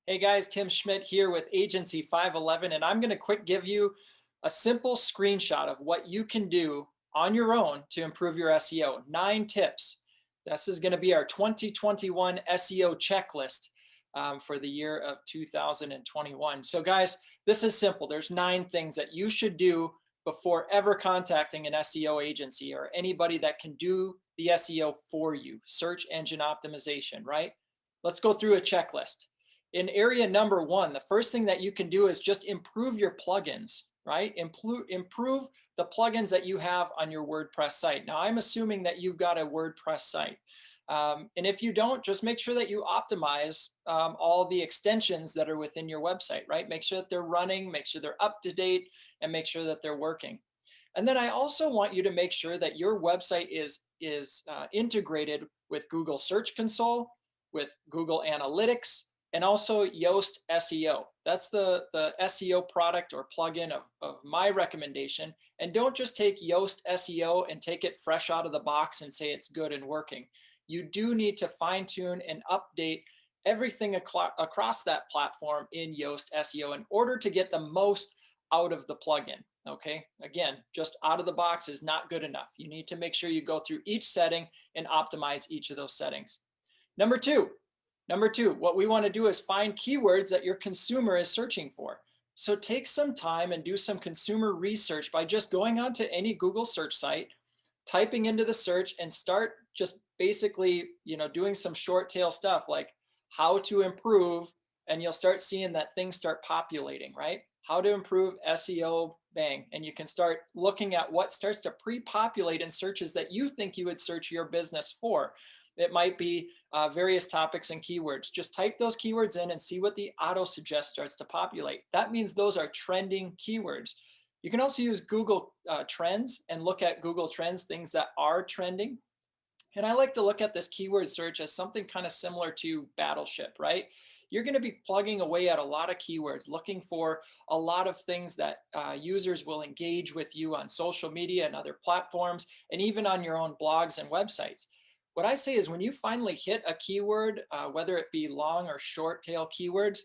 Hey guys, Tim Schmidt here with Agency 511, and I'm going to quick give you a simple screenshot of what you can do on your own to improve your SEO. 9 tips. This is going to be our 2021 SEO checklist for the year of 2021. So guys, this is simple. There's 9 things that you should do before ever contacting an SEO agency or anybody that can do the SEO for you, search engine optimization, right? Let's go through a checklist. In area number 1, the first thing that you can do is just improve your plugins, right? Improve the plugins that you have on your WordPress site. Now, I'm assuming that you've got a WordPress site. And if you don't, just make sure that you optimize all the extensions that are within your website, right? Make sure that they're running, make sure they're up to date, and make sure that they're working. And then I also want you to make sure that your website is integrated with Google Search Console, with Google Analytics, and also Yoast SEO. That's the SEO product or plugin of my recommendation. And don't just take Yoast SEO and take it fresh out of the box and say it's good and working. You do need to fine tune and update everything across that platform in Yoast SEO in order to get the most out of the plugin. Okay, again, just out of the box is not good enough. You need to make sure you go through each setting and optimize each of those settings. Number two, what we want to do is find keywords that your consumer is searching for. So take some time and do some consumer research by just going onto any Google search site, typing into the search, and start just basically, doing some short tail stuff like how to improve, and you'll start seeing that things start populating, right? How to improve SEO, bang. And you can start looking at what starts to pre-populate in searches that you think you would search your business for. It might be various topics and keywords. Just type those keywords in and see what the auto suggest starts to populate. That means those are trending keywords. You can also use Google Trends and look at Google Trends, things that are trending. And I like to look at this keyword search as something kind of similar to Battleship, right? You're going to be plugging away at a lot of keywords, looking for a lot of things that users will engage with you on social media and other platforms, and even on your own blogs and websites. What I say is when you finally hit a keyword, whether it be long or short tail keywords,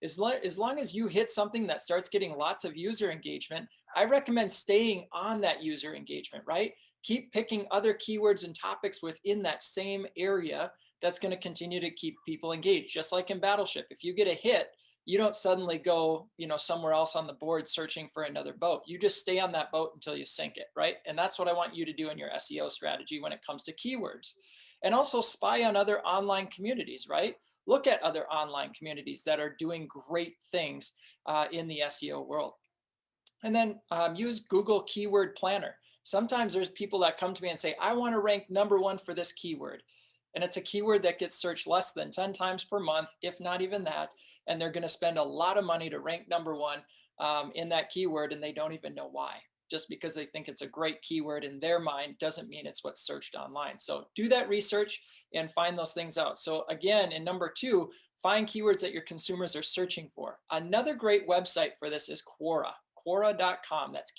as long as you hit something that starts getting lots of user engagement, I recommend staying on that user engagement, right? Keep picking other keywords and topics within that same area that's going to continue to keep people engaged. Just like in Battleship, if you get a hit, you don't suddenly go, somewhere else on the board searching for another boat. You just stay on that boat until you sink it, right? And that's what I want you to do in your SEO strategy when it comes to keywords. And also spy on other online communities, right? Look at other online communities that are doing great things in the SEO world. And then use Google Keyword Planner. Sometimes there's people that come to me and say, I want to rank #1 for this keyword. And it's a keyword that gets searched less than 10 times per month, if not even that. And they're going to spend a lot of money to rank #1 in that keyword, and they don't even know why. Just because they think it's a great keyword in their mind doesn't mean it's what's searched online. So do that research and find those things out. So again, in #2, find keywords that your consumers are searching for. Another great website for this is Quora, Quora.com. That's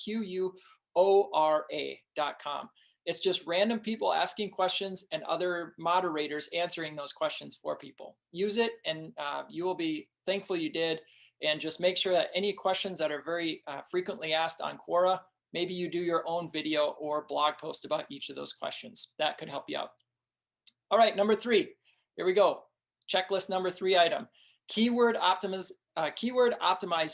Quora.com. It's just random people asking questions and other moderators answering those questions for people. Use it and you will be thankful you did. And just make sure that any questions that are very frequently asked on Quora, maybe you do your own video or blog post about each of those questions. That could help you out. All right, #3, here we go. Checklist #3 item, keyword optimize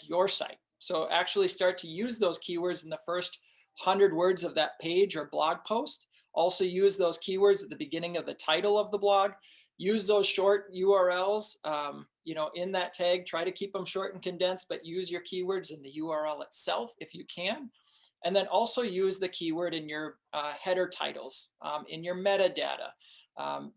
your site. So actually start to use those keywords in the first 100 words of that page or blog post. Also use those keywords at the beginning of the title of the blog. Use those short URLs, in that tag. Try to keep them short and condensed, but use your keywords in the URL itself if you can. And then also use the keyword in your header titles, in your metadata,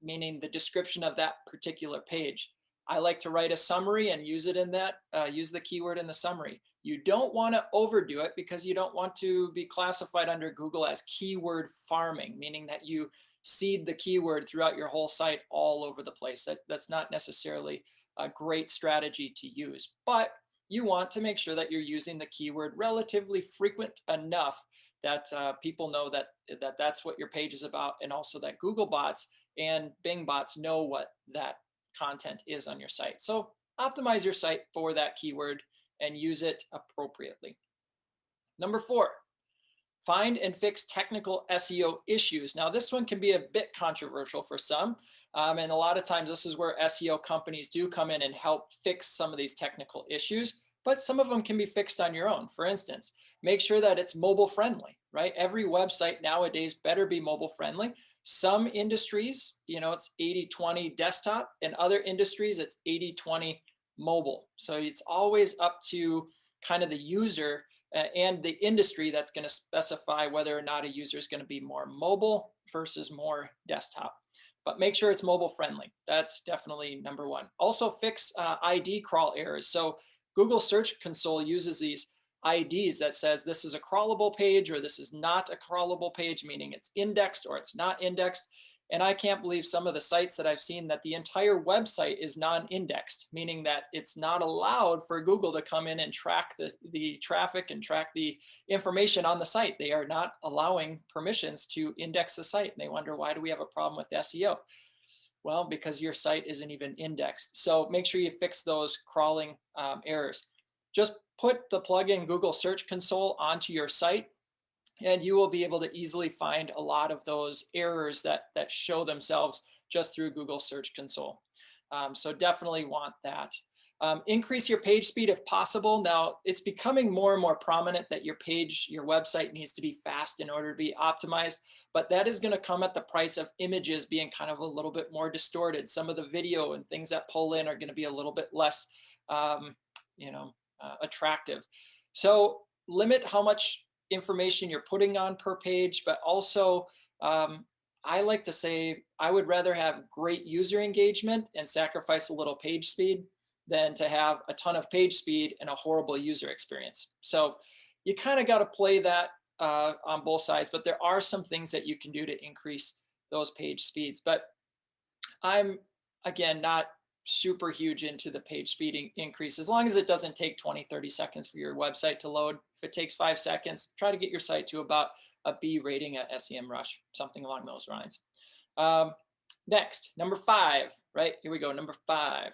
meaning the description of that particular page. I like to write a summary and use it in that, use the keyword in the summary. You don't want to overdo it because you don't want to be classified under Google as keyword farming, meaning that you seed the keyword throughout your whole site all over the place. That's not necessarily a great strategy to use, but you want to make sure that you're using the keyword relatively frequent enough that people know that's what your page is about, and also that Google bots and Bing bots know what that content is on your site. So optimize your site for that keyword and use it appropriately. Number 4, find and fix technical SEO issues. Now, this one can be a bit controversial for some, and a lot of times this is where SEO companies do come in and help fix some of these technical issues, but some of them can be fixed on your own. For instance, make sure that it's mobile friendly, right? Every website nowadays better be mobile friendly. Some industries, it's 80-20 desktop, and other industries, it's 80-20 mobile. So it's always up to kind of the user and the industry that's going to specify whether or not a user is going to be more mobile versus more desktop. But make sure it's mobile friendly. That's definitely number 1. Also fix ID crawl errors. So Google Search Console uses these IDs that says this is a crawlable page or this is not a crawlable page, meaning it's indexed or it's not indexed. And I can't believe some of the sites that I've seen that the entire website is non-indexed, meaning that it's not allowed for Google to come in and track the traffic and track the information on the site. They are not allowing permissions to index the site. And they wonder, why do we have a problem with SEO? Well, because your site isn't even indexed. So make sure you fix those crawling errors. Just put the plugin Google Search Console onto your site, and you will be able to easily find a lot of those errors that show themselves just through Google Search Console. So definitely want that. Increase your page speed if possible. Now, it's becoming more and more prominent that your website needs to be fast in order to be optimized, but that is going to come at the price of images being kind of a little bit more distorted. Some of the video and things that pull in are going to be a little bit less, attractive. So limit how much information you're putting on per page, but also I like to say I would rather have great user engagement and sacrifice a little page speed than to have a ton of page speed and a horrible user experience. So you kind of got to play that on both sides, but there are some things that you can do to increase those page speeds. But I'm, again, not super huge into the page speed increase, as long as it doesn't take 20-30 seconds for your website to load. If it takes 5 seconds, try to get your site to about a B rating at SEMrush, something along those lines. Next, number 5, right? Here we go, number 5.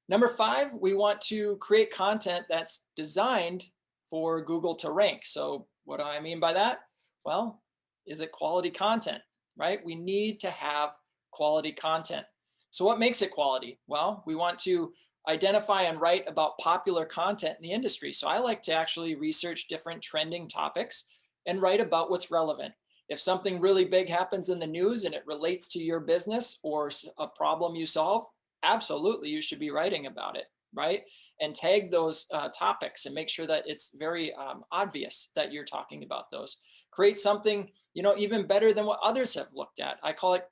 Number 5, we want to create content that's designed for Google to rank. So what do I mean by that? Well, is it quality content, right? We need to have quality content. So what makes it quality? Well, we want to identify and write about popular content in the industry. So I like to actually research different trending topics and write about what's relevant. If something really big happens in the news and it relates to your business or a problem you solve, absolutely you should be writing about it, right? And tag those topics and make sure that it's very obvious that you're talking about those. Create something, even better than what others have looked at. I call it,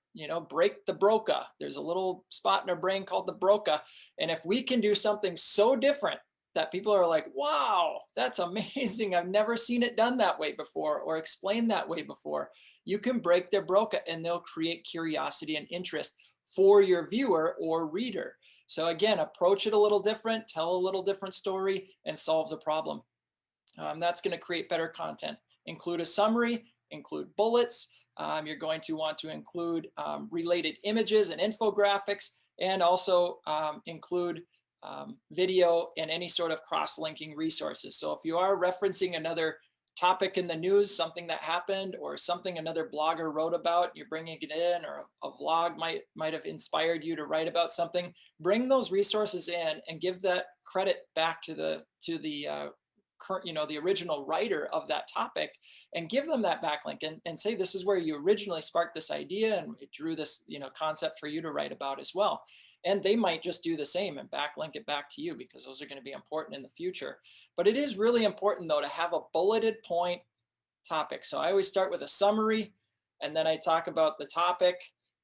break the broca. There's a little spot in our brain called the broca. And if we can do something so different that people are like, wow, that's amazing. I've never seen it done that way before or explained that way before. You can break their broca and they'll create curiosity and interest for your viewer or reader. So again, approach it a little different, tell a little different story, and solve the problem. That's going to create better content. Include a summary, include bullets. You're going to want to include related images and infographics, and also include video and any sort of cross-linking resources. So if you are referencing another topic in the news, something that happened or something another blogger wrote about, you're bringing it in, or a vlog might have inspired you to write about something, bring those resources in and give that credit back to the current, the original writer of that topic, and give them that backlink and say, this is where you originally sparked this idea and it drew this, concept for you to write about as well. And they might just do the same and backlink it back to you, because those are going to be important in the future. But it is really important, though, to have a bulleted point topic. So I always start with a summary, and then I talk about the topic.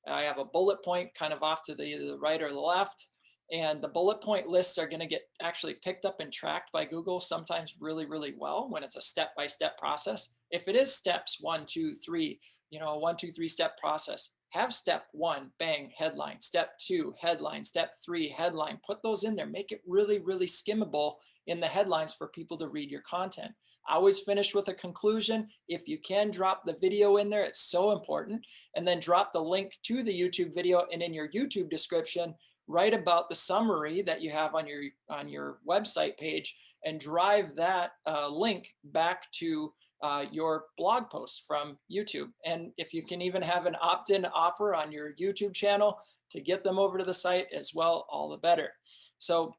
I have a bullet point kind of off to the right or the left. And the bullet point lists are going to get actually picked up and tracked by Google sometimes really, really well when it's a step-by-step process. If it is steps 1, 2, 3, a 1, 2, 3 step process, have step 1, bang, headline, step 2, headline, step 3, headline. Put those in there. Make it really, really skimmable in the headlines for people to read your content. I always finish with a conclusion. If you can, drop the video in there. It's so important. And then drop the link to the YouTube video, and in your YouTube description, write about the summary that you have on your website page, and drive that link back to your blog post from YouTube. And if you can even have an opt-in offer on your YouTube channel to get them over to the site as well, all the better. So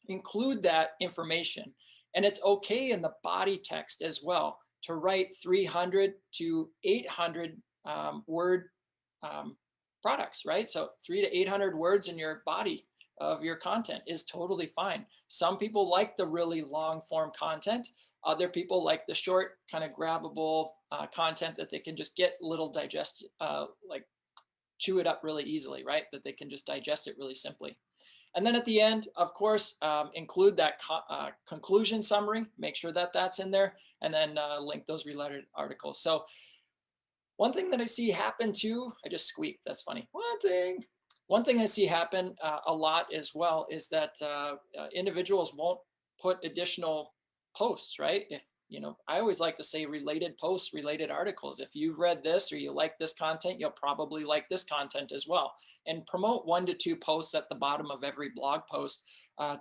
include that information. And it's okay in the body text as well to write 300 to 800 word products, right? So 300 to 800 words in your body of your content is totally fine. Some people like the really long form content. Other people like the short, kind of grabbable content that they can just get little digest, like chew it up really easily, right? That they can just digest it really simply. And then at the end, of course, include that conclusion summary. Make sure that that's in there, and then link those related articles. So one thing that I see happen too, I just squeaked, that's funny. One thing I see happen a lot as well is that individuals won't put additional posts, right? If, I always like to say related posts, related articles. If you've read this or you like this content, you'll probably like this content as well. And promote 1 to 2 posts at the bottom of every blog post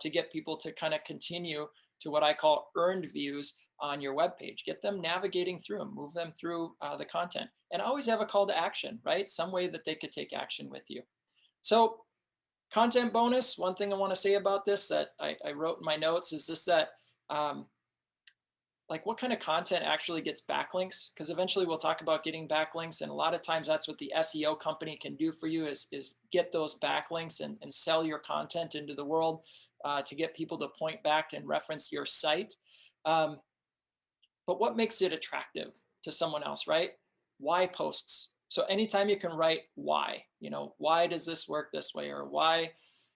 to get people to kind of continue to what I call earned views on your webpage. Get them navigating through and move them through the content. And always have a call to action, right? Some way that they could take action with you. So content bonus, one thing I want to say about this that I wrote in my notes is this, that like what kind of content actually gets backlinks? Because eventually we'll talk about getting backlinks. And a lot of times that's what the SEO company can do for you is get those backlinks and sell your content into the world to get people to point back and reference your site. But what makes it attractive to someone else, right? Why posts? So anytime you can write why, why does this work this way? Or why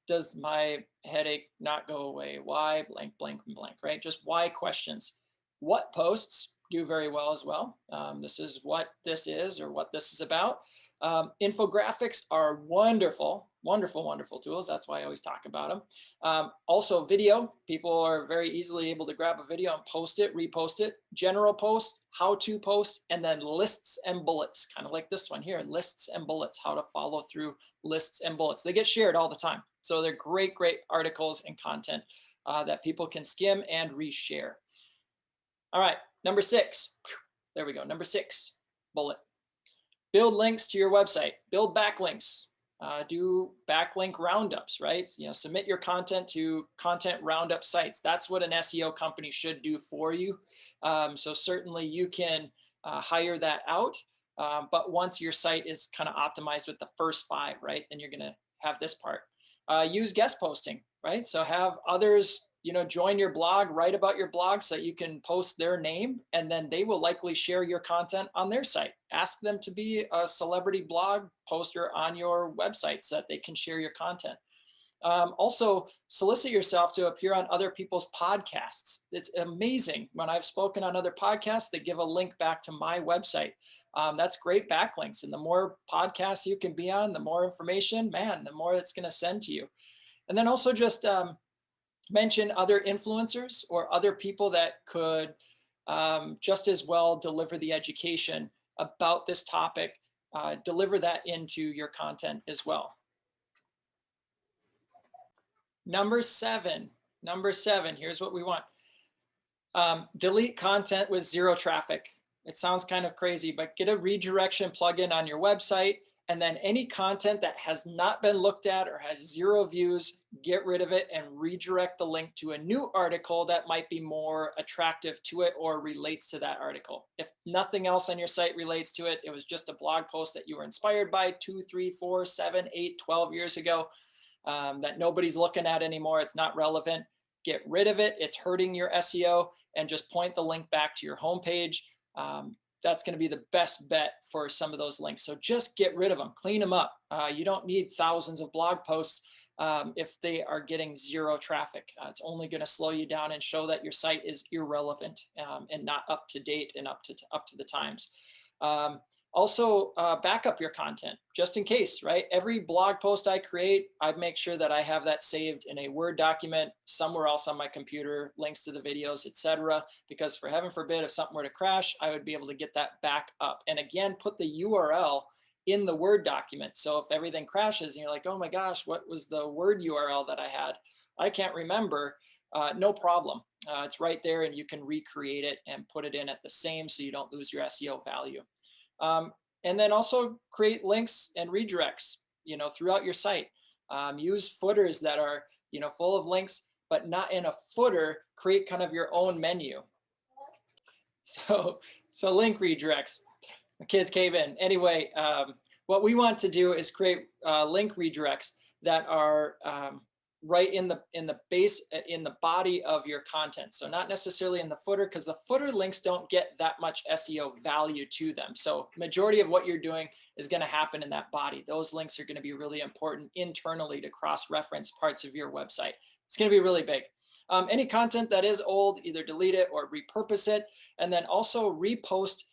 does my headache not go away? Why blank, blank, and blank, right? Just why questions. What posts do very well as well. This is what this is or what this is about. Infographics are wonderful, wonderful, wonderful tools. That's why I always talk about them. Also video, people are very easily able to grab a video and post it, repost it. General posts, how-to posts, and then lists and bullets, kind of like this one here, lists and bullets, how to follow through lists and bullets. They get shared all the time. So they're great, great articles and content that people can skim and reshare. All right, number 6. There we go. Number 6, bullet. Build links to your website. Build backlinks. Do backlink roundups, right? Submit your content to content roundup sites. That's what an SEO company should do for you. So certainly you can hire that out. But once your site is kind of optimized with the first 5, right, then you're going to have this part. Use guest posting, right? So have others join your blog, write about your blog so that you can post their name, and then they will likely share your content on their site. Ask them to be a celebrity blog poster on your website so that they can share your content. Also, solicit yourself to appear on other people's podcasts. It's amazing. When I've spoken on other podcasts, they give a link back to my website. That's great backlinks. And the more podcasts you can be on, the more information, man, the more it's going to send to you. And then also just mention other influencers or other people that could just as well deliver the education about this topic, deliver that into your content as well. Number 7, here's what we want. Delete content with 0 traffic. It sounds kind of crazy, but get a redirection plugin on your website, and then any content that has not been looked at or has 0 views, get rid of it and redirect the link to a new article that might be more attractive to it or relates to that article. If nothing else on your site relates to it, it was just a blog post that you were inspired by 2, 3, 4, 7, 8, 12 years ago that nobody's looking at anymore, it's not relevant, get rid of it. It's hurting your SEO, and just point the link back to your homepage. That's going to be the best bet for some of those links. So just get rid of them, clean them up. You don't need thousands of blog posts if they are getting 0 traffic. It's only going to slow you down and show that your site is irrelevant and not up to date and up to the times. Also, back up your content just in case, right? Every blog post I create, I make sure that I have that saved in a Word document somewhere else on my computer, links to the videos, etc. Because for heaven forbid, if something were to crash, I would be able to get that back up. And again, put the URL in the Word document. So if everything crashes and you're like, oh my gosh, what was the Word URL that I had? I can't remember. No problem. It's right there, and you can recreate it and put it in at the same so you don't lose your SEO value. And then also create links and redirects, throughout your site. Use footers that are, full of links, but not in a footer. Create kind of your own menu. So link redirects. The kids cave in. Anyway, what we want to do is create link redirects that are right in the base, in the body of your content. So not necessarily in the footer, because the footer links don't get that much SEO value to them. So majority of what you're doing is going to happen in that body. Those links are going to be really important internally to cross-reference parts of your website. It's going to be really big. Any content that is old, either delete it or repurpose it, and then also repost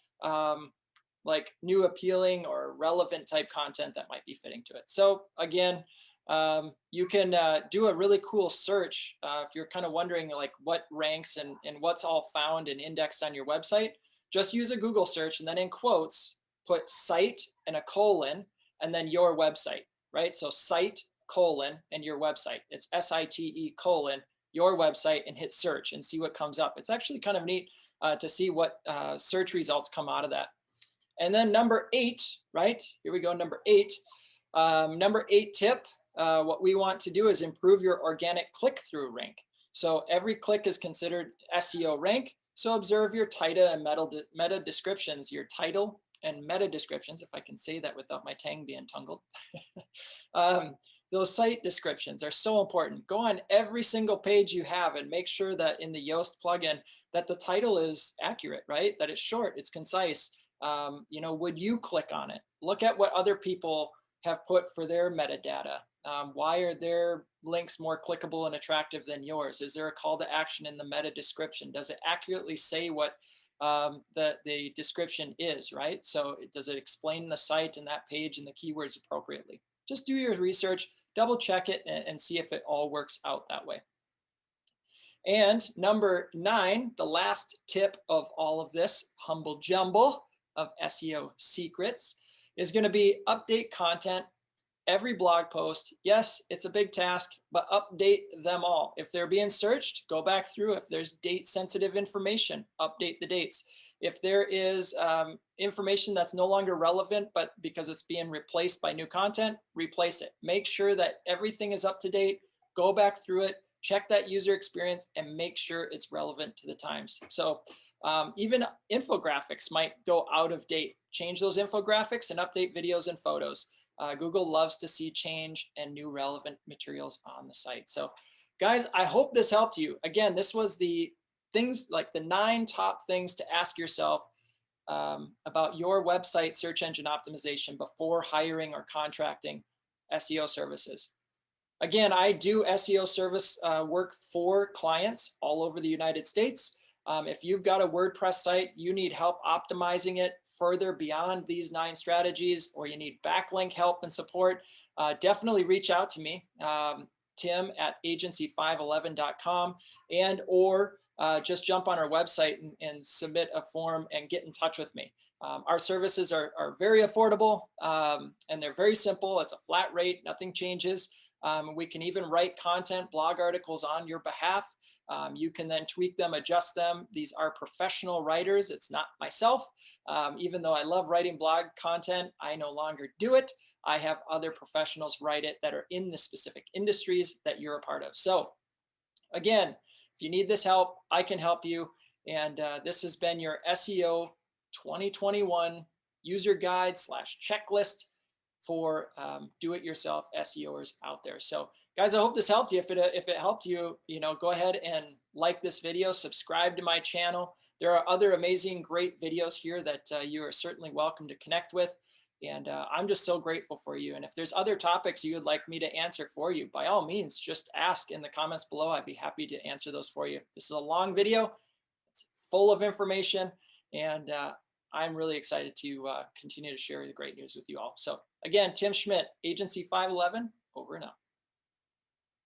like new appealing or relevant type content that might be fitting to it. So again, you can do a really cool search if you're kind of wondering like what ranks and what's all found and indexed on your website. Just use a Google search and then in quotes put site and a colon and then your website, right? So site colon and your website. It's SITE colon your website, and hit search and see what comes up. It's actually kind of neat to see what search results come out of that. And then number 8, right? Here we go, number 8. Number 8 tip. What we want to do is improve your organic click-through rank. So every click is considered SEO rank. So observe your title and meta descriptions, your title and meta descriptions, if I can say that without my tongue being tangled. Those site descriptions are so important. Go on every single page you have and make sure that in the Yoast plugin that the title is accurate, right? That it's short, it's concise. Would you click on it? Look at what other people have put for their metadata. Why are their links more clickable and attractive than yours? Is there a call to action in the meta description? Does it accurately say what the description is, right? So does it explain the site and that page and the keywords appropriately? Just do your research, double check it, and see if it all works out that way. And number 9, the last tip of all of this humble jumble of SEO secrets is going to be update content every blog post. Yes, it's a big task, but update them all. If they're being searched, go back through. If there's date sensitive information, update the dates. If there is information that's no longer relevant, but because it's being replaced by new content, replace it. Make sure that everything is up to date. Go back through it, check that user experience, and make sure it's relevant to the times. So even infographics might go out of date. Change those infographics and update videos and photos. Google loves to see change and new relevant materials on the site. So guys, I hope this helped you. Again, this was the things, like the 9 top things to ask yourself about your website search engine optimization before hiring or contracting SEO services. Again, I do SEO service work for clients all over the United States. If you've got a WordPress site, you need help optimizing it further beyond these 9 strategies, or you need backlink help and support, definitely reach out to me, Tim at agency511.com, and or just jump on our website and submit a form and get in touch with me. Our services are very affordable and they're very simple. It's a flat rate, nothing changes. We can even write content, blog articles on your behalf. You can then tweak them, adjust them. These are professional writers. It's not myself. Even though I love writing blog content, I no longer do it. I have other professionals write it that are in the specific industries that you're a part of. So again, if you need this help, I can help you. And this has been your SEO 2021 user guide / checklist for do-it-yourself SEOers out there. So guys, I hope this helped you. If it helped you, go ahead and like this video, subscribe to my channel. There are other amazing, great videos here that you are certainly welcome to connect with. And I'm just so grateful for you. And if there's other topics you would like me to answer for you, by all means, just ask in the comments below. I'd be happy to answer those for you. This is a long video. It's full of information. And I'm really excited to continue to share the great news with you all. So again, Tim Schmidt, Agency 511, over and out.